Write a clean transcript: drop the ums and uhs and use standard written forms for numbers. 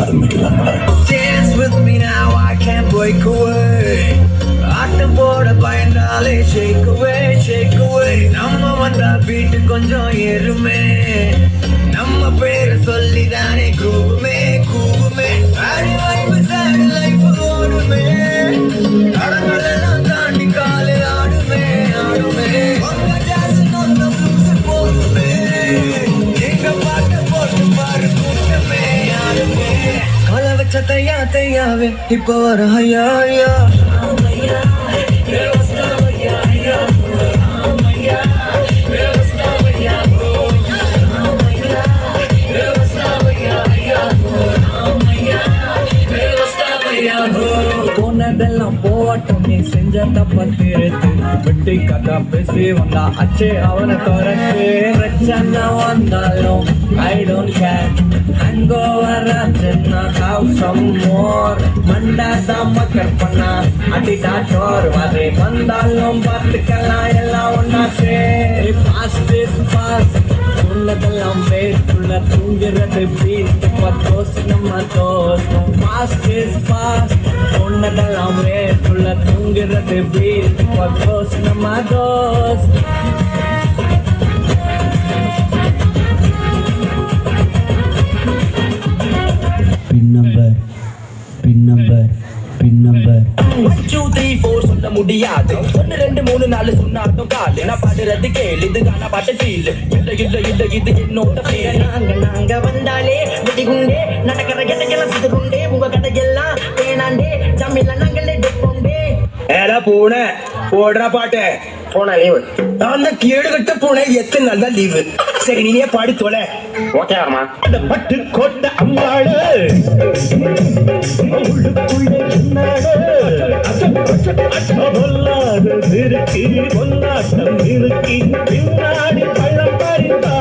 Dance with me now, I can't break away. ஆட்டம் போட பயந்தாலே shake away, shake away. நம்ம வந்தா beat கொஞ்சம் ஏறுமே, நம்ம பேரை சொல்லிதானே கூவுமே, கூவுமே. அடி வைப்பு சாடு லைஃப் ஓடுமே, தடங்களெல்லாம் தாண்டி காலை ஆடுமே, ஆடுமே. உங்க ஜாஸ் நொந்த blues போடுமே, எங்க பாட்டை போட்டு பாரு கூட்டமே, ஆடுமே. காலை வச்ச தையா தையாவே இப்ப வர ஐயா ஐயா. போனதெல்லாம் போவட்டும், நீ செஞ்ச தப்ப திருத்து. வெட்டி கதா பேசி வந்தா அச்சே அவனை துரத்து. பிரச்சனை வந்தாலும் I don't care. Hangover ஆச்சுன்னா have some more. மண்டாதான் மக்கள் பண்ணா அடிடா டோர். வரை வந்தாலும் பார்த்துக்கலாம் எல்லாம் ஒன்னா சரி. Fast is fast, உள்ளதெல்லாம் வேற்றுள்ள தூங்கிறது பீஸ்ட். பத்தோஸ் நம்ம தோஸ். Fast is fast, உள்ளதெல்லாம் வேற்றுள்ள தூங்கிறது பீஸ்ட். பத்தோஸ் நம்ம தோஸ். பின் நம்பர் 1 2 3 4 சொல்ல முடியாது. 1 2 3 4 சொன்னாட்டும் காலு. நான் பாடுறது கேளு, இது காண பாட்டு ஃபீல். இல்ல இல்ல இல்ல இது என்னோட ஃபீல். நாங்க வந்தாலே வெடிகுண்டே, நடக்கிற கடையெல்லாம் சிதுகுண்டே. உங்க கடையெல்லாம் தேனாண்டே, ஜம்மில நாங்களே டெப்போண்டே. ஏடா பூனை போடுற பாட்டு. போனா லீவு. நான் தான் கேடு கட்ட போனேன், எத்தனை நாள் தான் லீவு. சரி நீயே பாடி தொலை. ஓகே ஆமா. அந்த பட்டு கோட்ட அம்மாடு உள்ளுக்குள்ளே சொன்னாடு. பொல்லாத சிறுக்கி பொல்லாட்டம் இருக்கி பின்னாடி பள்ளம் பறித்தா.